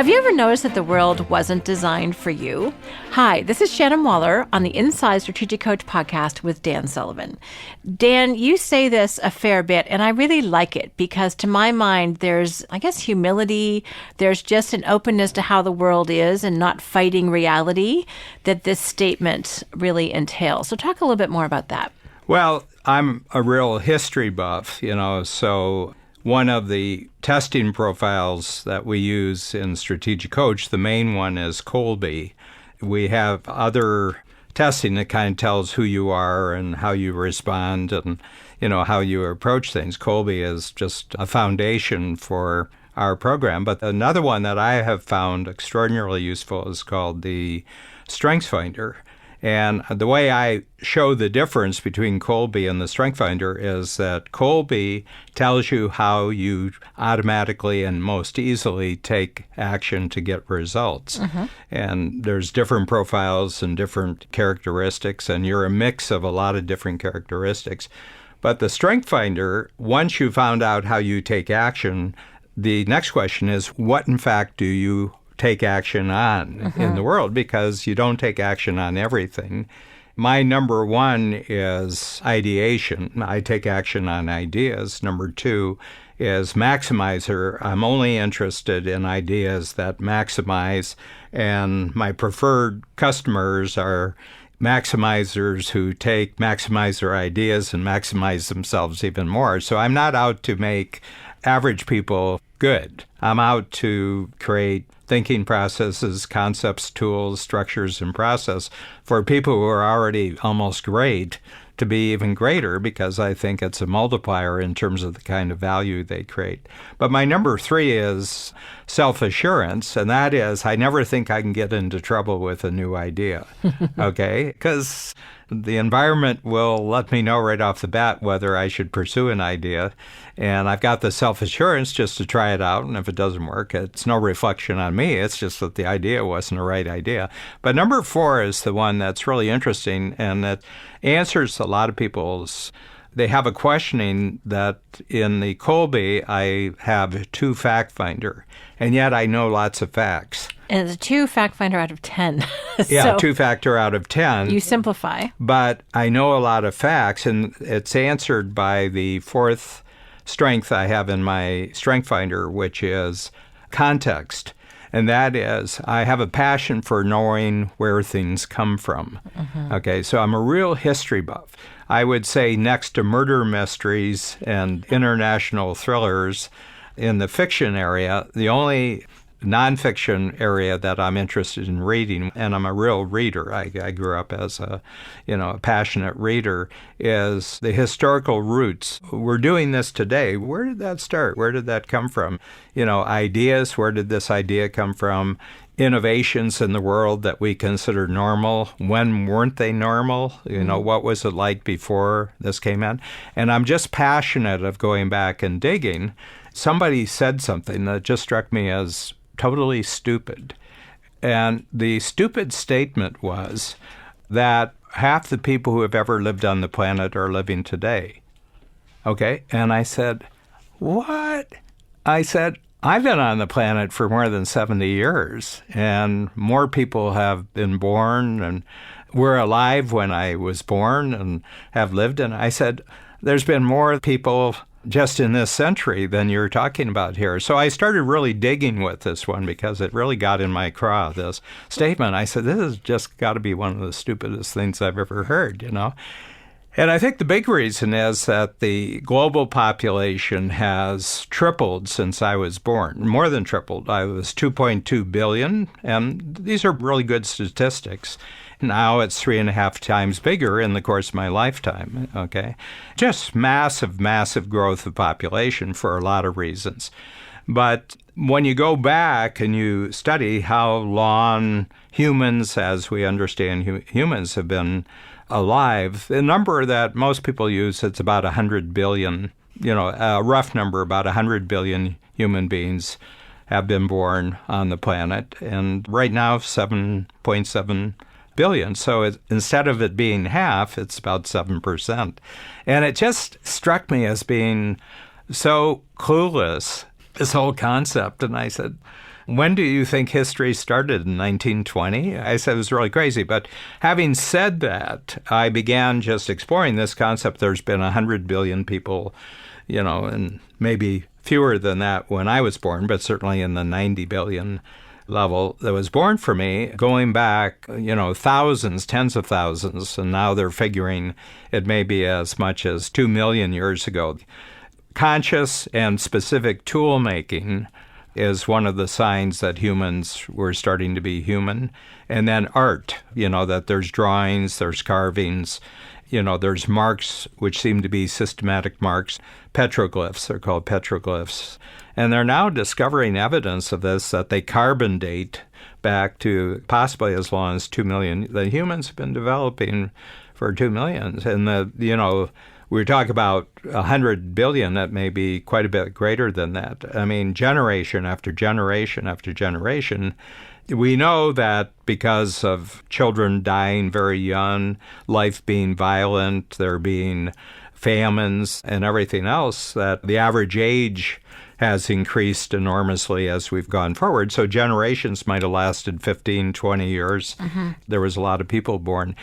Have you ever noticed that the world wasn't designed for you? Hi, this is Shannon Waller on the Inside Strategic Coach podcast with Dan Sullivan. Dan, you say this a fair bit, and I really like it because to my mind, there's, humility. There's just an openness to how the world is and not fighting reality that this statement really entails. So talk a little bit more about that. Well, I'm a real history buff, so one of the testing profiles that we use in Strategic Coach, the main one is Kolbe. We have other testing that kind of tells who you are and how you respond and, how you approach things. Kolbe is just a foundation for our program. But another one that I have found extraordinarily useful is called the StrengthsFinder. And the way I show the difference between Kolbe and the StrengthsFinder is that Kolbe tells you how you automatically and most easily take action to get results. Mm-hmm. And there's different profiles and different characteristics, and you're a mix of a lot of different characteristics. But the StrengthsFinder, once you found out how you take action, the next question is, what in fact do you take action on in the world, because you don't take action on everything. My number one is ideation. I take action on ideas. Number two is maximizer. I'm only interested in ideas that maximize, and my preferred customers are maximizers who take maximizer ideas and maximize themselves even more. So I'm not out to make average people good. I'm out to create thinking processes, concepts, tools, structures, and process for people who are already almost great to be even greater, because I think it's a multiplier in terms of the kind of value they create. But my number three is self-assurance, and that is I never think I can get into trouble with a new idea, okay? Because the environment will let me know right off the bat whether I should pursue an idea. And I've got the self-assurance just to try it out. And if it doesn't work, it's no reflection on me. It's just that the idea wasn't the right idea. But number four is the one that's really interesting, and that answers a lot of people's. They have a questioning that in the Kolbe, I have 2 fact finder, and yet I know lots of facts. And it's a 2 fact finder out of 10. Yeah, 2 factor out of 10. You simplify. But I know a lot of facts, and it's answered by the 4th strength I have in my strength finder, which is context. And that is, I have a passion for knowing where things come from. Mm-hmm. Okay, so I'm a real history buff. I would say next to murder mysteries and international thrillers in the fiction area, the only nonfiction area that I'm interested in reading, and I'm a real reader, I grew up as a passionate reader, is the historical roots. We're doing this today. Where did that start? Where did that come from? Ideas, where did this idea come from? Innovations in the world that we consider normal. When weren't they normal? What was it like before this came in? And I'm just passionate of going back and digging. Somebody said something that just struck me as totally stupid. And the stupid statement was that half the people who have ever lived on the planet are living today. Okay? And I said, what? I said, I've been on the planet for more than 70 years, and more people have been born and were alive when I was born and have lived. And I said, there's been more people just in this century than you're talking about here. So I started really digging with this one because it really got in my craw, this statement. I said, this has just got to be one of the stupidest things I've ever heard, And I think the big reason is that the global population has tripled since I was born, more than tripled. I was 2.2 billion, and these are really good statistics. Now it's 3.5 times bigger in the course of my lifetime, okay? Just massive, massive growth of population for a lot of reasons. But when you go back and you study how long humans, as we understand humans, have been alive, the number that most people use, it's about 100 billion, a rough number, about 100 billion human beings have been born on the planet. And right now, 7.7 billion. So instead of it being half, it's about 7%. And it just struck me as being so clueless, this whole concept. And I said, when do you think history started? In 1920? I said it was really crazy. But having said that, I began just exploring this concept. There's been 100 billion people, and maybe fewer than that when I was born, but certainly in the 90 billion level that was born for me, going back, thousands, tens of thousands, and now they're figuring it may be as much as 2 million years ago. Conscious and specific tool making is one of the signs that humans were starting to be human. And then art, that there's drawings, there's carvings, there's marks, which seem to be systematic marks, petroglyphs, they're called petroglyphs. And they're now discovering evidence of this, that they carbon date back to possibly as long as 2 million. The humans have been developing for 2 million. And, we talk about 100 billion, that may be quite a bit greater than that. I mean, generation after generation after generation. We know that because of children dying very young, life being violent, there being famines and everything else, that the average age has increased enormously as we've gone forward. So generations might have lasted 15, 20 years. Mm-hmm. There was a lot of people born.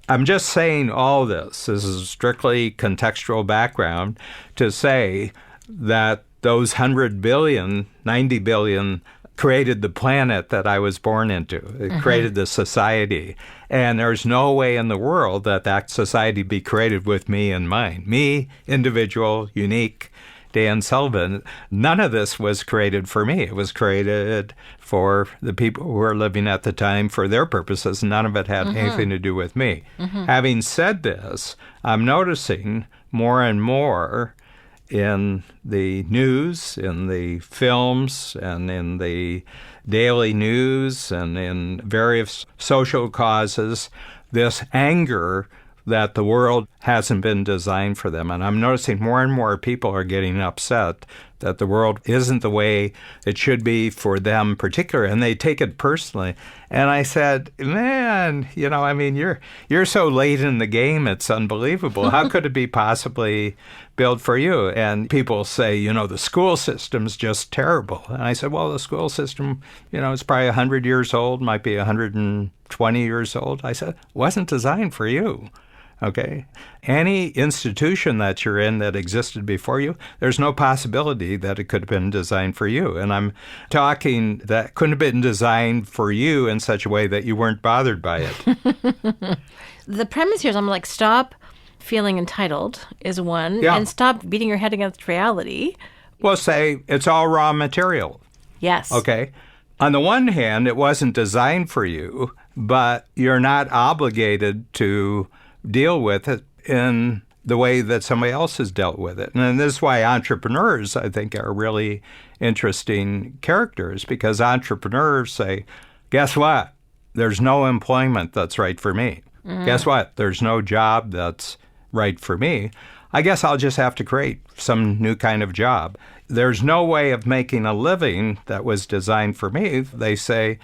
I'm just saying all this. This is strictly contextual background to say that those 100 billion, 90 billion created the planet that I was born into. It created the society. And there's no way in the world that society be created with me in mind. Me, individual, unique, Dan Sullivan. None of this was created for me. It was created for the people who were living at the time for their purposes. None of it had anything to do with me. Having said this, I'm noticing more and more in the news, in the films, and in the daily news, and in various social causes, this anger that the world hasn't been designed for them. And I'm noticing more and more people are getting upset that the world isn't the way it should be for them particularly, and they take it personally. And I said, man, you're so late in the game, it's unbelievable. How could it be possibly built for you? And people say, the school system's just terrible. And I said, well, the school system, it's probably 100 years old, might be 120 years old. I said, it wasn't designed for you. Okay? Any institution that you're in that existed before you, there's no possibility that it could have been designed for you. And I'm talking that couldn't have been designed for you in such a way that you weren't bothered by it. The premise here is I'm like, stop feeling entitled is one, and stop beating your head against reality. Well, say it's all raw material. Yes. Okay? On the one hand, it wasn't designed for you, but you're not obligated to deal with it in the way that somebody else has dealt with it. And this is why entrepreneurs, I think, are really interesting characters, because entrepreneurs say, guess what? There's no employment that's right for me. Guess what? There's no job that's right for me. I guess I'll just have to create some new kind of job. There's no way of making a living that was designed for me. They say,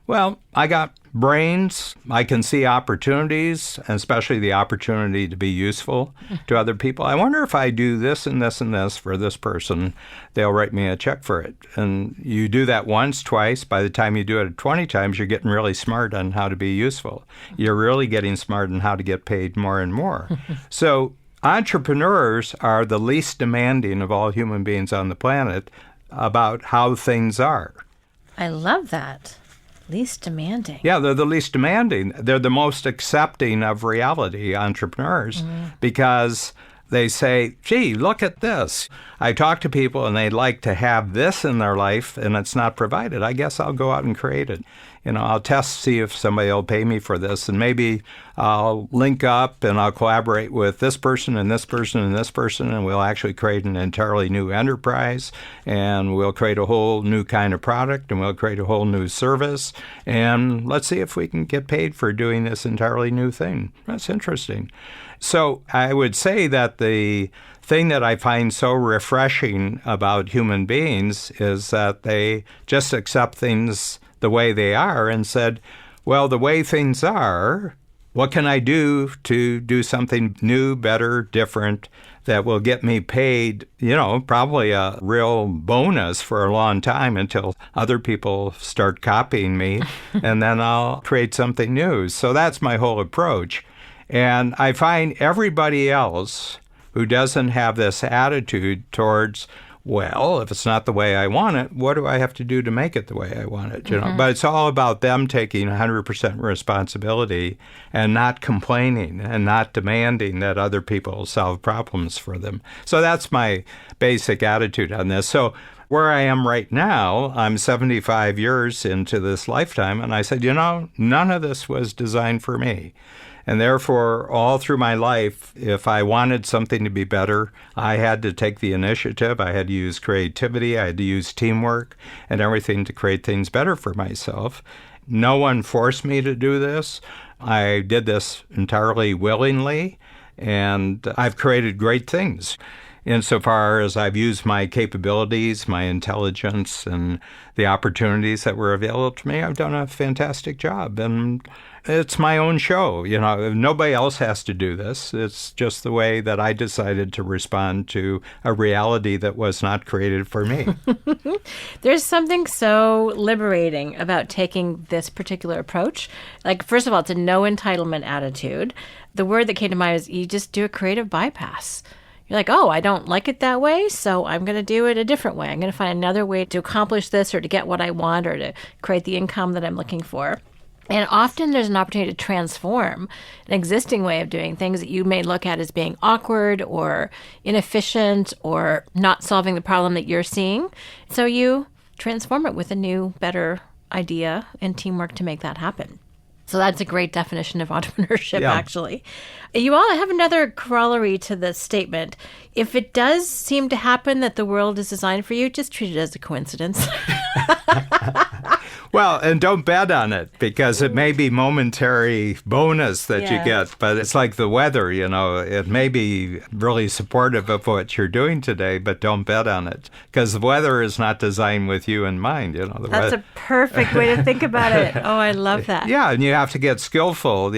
well, I got brains, I can see opportunities, and especially the opportunity to be useful to other people. I wonder if I do this and this and this for this person, they'll write me a check for it. And you do that once, twice. By the time you do it 20 times, you're getting really smart on how to be useful. You're really getting smart on how to get paid more and more. So entrepreneurs are the least demanding of all human beings on the planet about how things are. I love that. Least demanding. Yeah, they're the least demanding. They're the most accepting of reality, entrepreneurs, because they say, gee, look at this. I talk to people and they'd like to have this in their life and it's not provided. I guess I'll go out and create it. I'll test, see if somebody will pay me for this. And maybe I'll link up and I'll collaborate with this person and this person and this person, and we'll actually create an entirely new enterprise, and we'll create a whole new kind of product, and we'll create a whole new service. And let's see if we can get paid for doing this entirely new thing. That's interesting. So I would say that the thing that I find so refreshing about human beings is that they just accept things the way they are and said, well, the way things are, what can I do to do something new, better, different that will get me paid, probably a real bonus for a long time until other people start copying me, and then I'll create something new. So that's my whole approach. And I find everybody else who doesn't have this attitude towards, well, if it's not the way I want it, what do I have to do to make it the way I want it? But it's all about them taking 100% responsibility and not complaining and not demanding that other people solve problems for them. So that's my basic attitude on this. So where I am right now, I'm 75 years into this lifetime, and I said, none of this was designed for me. And therefore, all through my life, if I wanted something to be better, I had to take the initiative. I had to use creativity. I had to use teamwork and everything to create things better for myself. No one forced me to do this. I did this entirely willingly, and I've created great things. Insofar as I've used my capabilities, my intelligence, and the opportunities that were available to me, I've done a fantastic job. And it's my own show. Nobody else has to do this. It's just the way that I decided to respond to a reality that was not created for me. There's something so liberating about taking this particular approach. Like, first of all, it's a no entitlement attitude. The word that came to mind is you just do a creative bypass. You're like, oh, I don't like it that way, so I'm going to do it a different way. I'm going to find another way to accomplish this or to get what I want or to create the income that I'm looking for. And often there's an opportunity to transform an existing way of doing things that you may look at as being awkward or inefficient or not solving the problem that you're seeing. So you transform it with a new, better idea and teamwork to make that happen. So that's a great definition of entrepreneurship, actually. You all have another corollary to the statement. If it does seem to happen that the world is designed for you, just treat it as a coincidence. Well, and don't bet on it, because it may be momentary bonus that you get, but it's like the weather, it may be really supportive of what you're doing today, but don't bet on it, because the weather is not designed with you in mind. That's a perfect way to think about it. Oh, I love that. Yeah, and you have to get skillful.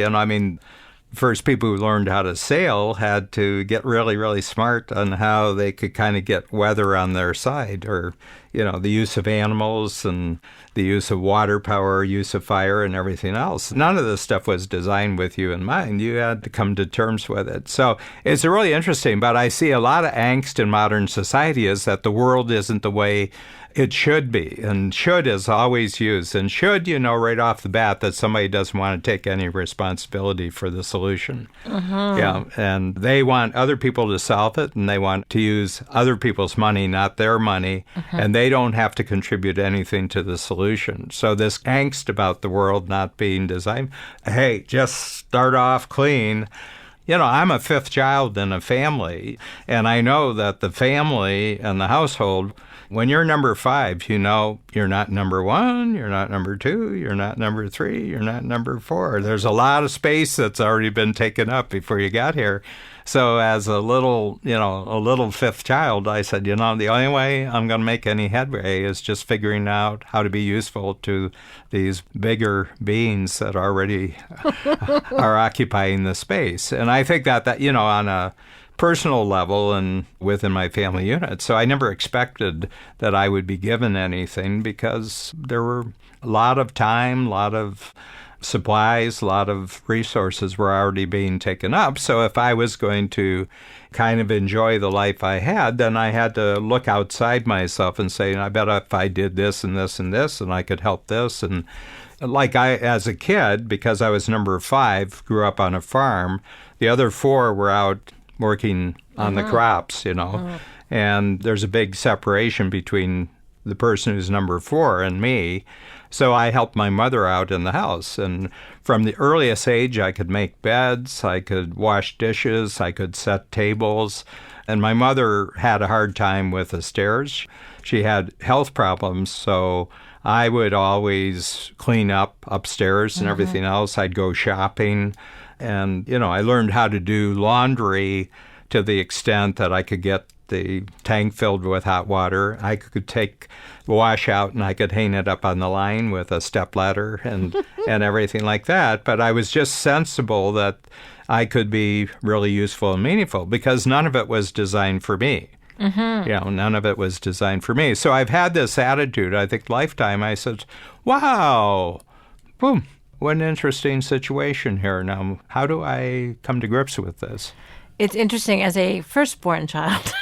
First people who learned how to sail had to get really, really smart on how they could kind of get weather on their side, or, the use of animals and the use of water power, use of fire and everything else. None of this stuff was designed with you in mind. You had to come to terms with it. So it's really interesting, but I see a lot of angst in modern society is that the world isn't the way it should be, and should is always used. And should, right off the bat that somebody doesn't want to take any responsibility for the solution. Yeah, and they want other people to solve it, and they want to use other people's money, not their money, and they don't have to contribute anything to the solution. So this angst about the world not being designed, hey, just start off clean. I'm a fifth child in a family, and I know that the family and the household, when you're number 5, you're not number 1, you're not number 2, you're not number 3, you're not number 4. There's a lot of space that's already been taken up before you got here. So as a little fifth child, I said, the only way I'm going to make any headway is just figuring out how to be useful to these bigger beings that already are occupying the space. And I think that on a personal level and within my family unit. So I never expected that I would be given anything, because there were a lot of time, a lot of supplies, a lot of resources were already being taken up. So if I was going to kind of enjoy the life I had, then I had to look outside myself and say, I bet if I did this and this and this, and I could help this. And as a kid, because I was number 5, grew up on a farm, the other 4 were out working on the crops, and there's a big separation between the person who's number 4 and me. So I helped my mother out in the house. And from the earliest age, I could make beds, I could wash dishes, I could set tables. And my mother had a hard time with the stairs. She had health problems, so I would always clean up upstairs and everything else. I'd go shopping. And, I learned how to do laundry to the extent that I could get the tank filled with hot water. I could take the wash out and I could hang it up on the line with a stepladder and everything like that. But I was just sensible that I could be really useful and meaningful because none of it was designed for me. None of it was designed for me. So I've had this attitude, I think, lifetime. I said, wow, boom, what an interesting situation here. Now, how do I come to grips with this? It's interesting. As a firstborn child,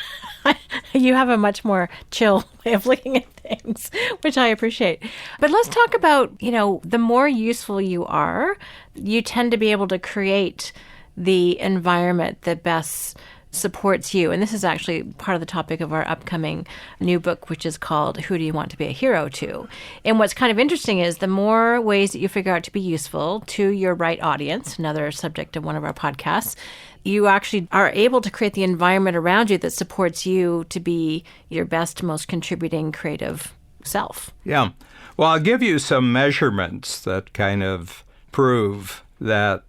you have a much more chill way of looking at things, which I appreciate. But let's talk about, the more useful you are, you tend to be able to create the environment that best supports you. And this is actually part of the topic of our upcoming new book, which is called Who Do You Want to Be a Hero To? And what's kind of interesting is the more ways that you figure out to be useful to your right audience, another subject of one of our podcasts, you actually are able to create the environment around you that supports you to be your best, most contributing creative self. Yeah. Well, I'll give you some measurements that kind of prove that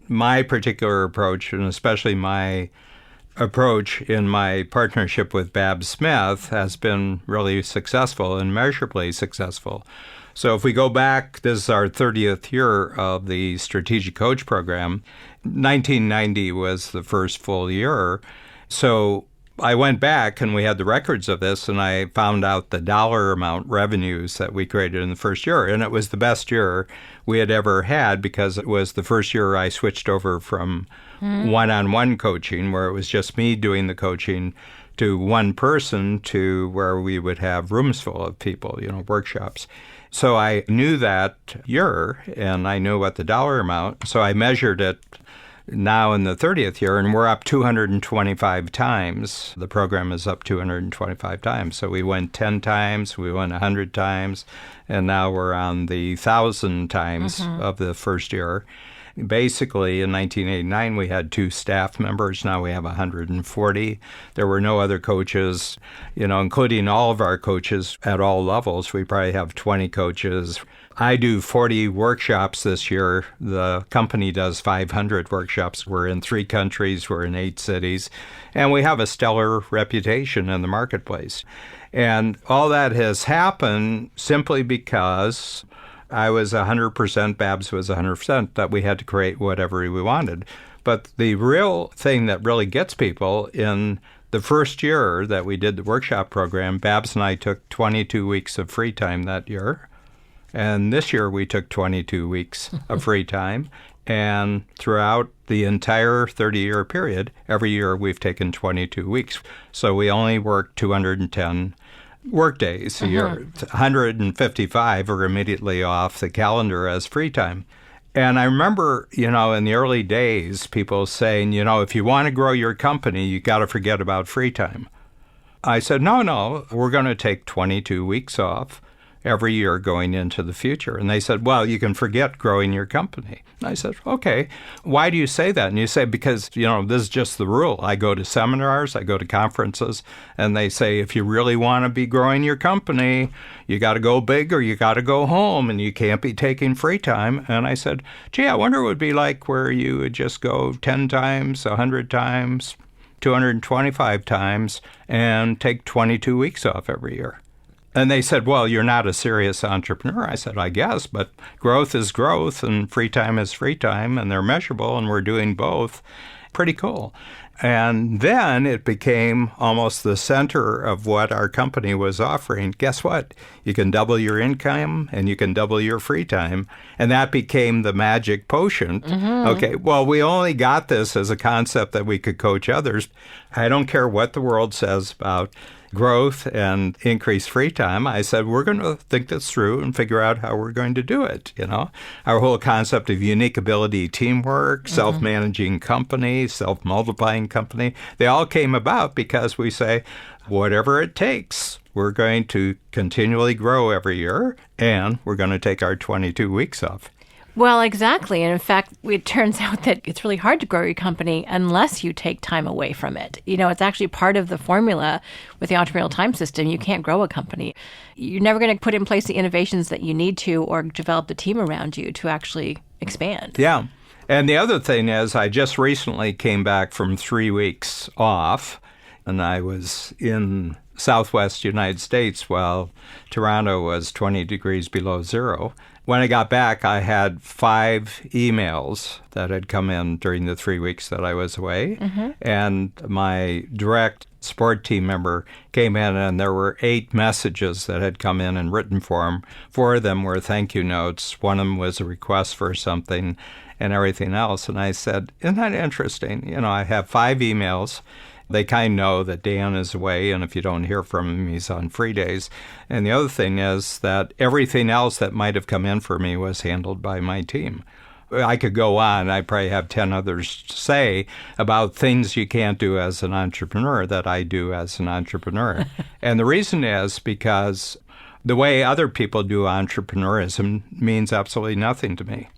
my particular approach, and especially my approach in my partnership with Babs Smith, has been really successful and measurably successful. So if we go back, this is our 30th year of the Strategic Coach Program. 1990 was the first full year. So I went back and we had the records of this, and I found out the dollar amount revenues that we created in the first year. And it was the best year we had ever had because it was the first year I switched over from one-on-one coaching, where it was just me doing the coaching, to one person, to where we would have rooms full of people, workshops. So I knew that year, and I knew what the dollar amount. So I measured it now in the 30th year, and we're up 225 times. The program is up 225 times. So we went 10 times, we went 100 times, and now we're on the 1,000 times of the first year. Basically, in 1989, we had 2 staff members. Now we have 140. There were no other coaches, including all of our coaches at all levels. We probably have 20 coaches. I do 40 workshops this year. The company does 500 workshops. We're in 3 countries. We're in 8 cities. And we have a stellar reputation in the marketplace. And all that has happened simply because I was 100%, Babs was 100%, that we had to create whatever we wanted. But the real thing that really gets people, in the first year that we did the workshop program, Babs and I took 22 weeks of free time that year. And this year we took 22 weeks of free time. And throughout the entire 30-year period, every year we've taken 22 weeks. So we only work 210 work days a year. 155 are immediately off the calendar as free time. And I remember, in the early days, people saying, if you want to grow your company, you got to forget about free time. I said, no, we're going to take 22 weeks off every year going into the future. And they said, well, you can forget growing your company. And I said, okay, why do you say that? And you say, because, this is just the rule. I go to seminars, I go to conferences, and they say, if you really want to be growing your company, you got to go big or you got to go home, and you can't be taking free time. And I said, gee, I wonder what it would be like where you would just go 10 times, 100 times, 225 times, and take 22 weeks off every year. And they said, well, you're not a serious entrepreneur. I said, I guess, but growth is growth and free time is free time, and they're measurable, and we're doing both. Pretty cool. And then it became almost the center of what our company was offering. Guess what? You can double your income and you can double your free time. And that became the magic potion. Okay, well, we only got this as a concept that we could coach others. I don't care what the world says about growth and increased free time. I said, we're going to think this through and figure out how we're going to do it. Our whole concept of unique ability, teamwork, self-managing company, self-multiplying company, they all came about because we say, whatever it takes, we're going to continually grow every year, and we're going to take our 22 weeks off. Well, exactly. And in fact, it turns out that it's really hard to grow your company unless you take time away from it. It's actually part of the formula with the entrepreneurial time system. You can't grow a company. You're never going to put in place the innovations that you need to or develop the team around you to actually expand. Yeah. And the other thing is, I just recently came back from 3 weeks off. and I was in Southwest United States while Toronto was 20 degrees below zero. When I got back, I had 5 emails that had come in during the 3 weeks that I was away. And my direct support team member came in, and there were 8 messages that had come in written form. 4 of them were thank you notes. One of them was a request for something and everything else. And I said, isn't that interesting? I have 5 emails. They kind of know that Dan is away, and if you don't hear from him, he's on free days. And the other thing is that everything else that might have come in for me was handled by my team. I could go on. I probably have 10 others to say about things you can't do as an entrepreneur that I do as an entrepreneur. And the reason is because the way other people do entrepreneurism means absolutely nothing to me.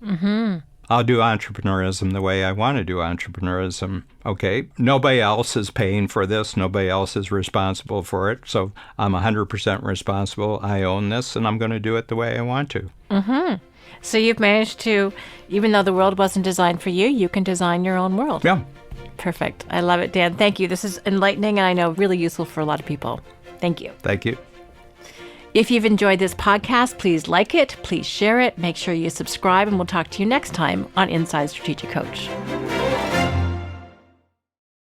I'll do entrepreneurism the way I want to do entrepreneurism. Okay, nobody else is paying for this. Nobody else is responsible for it. So I'm 100% responsible. I own this, and I'm going to do it the way I want to. So you've managed to, even though the world wasn't designed for you, you can design your own world. Yeah. Perfect. I love it, Dan. Thank you. This is enlightening and I know really useful for a lot of people. Thank you. Thank you. If you've enjoyed this podcast, please like it, please share it, make sure you subscribe, and we'll talk to you next time on Inside Strategic Coach.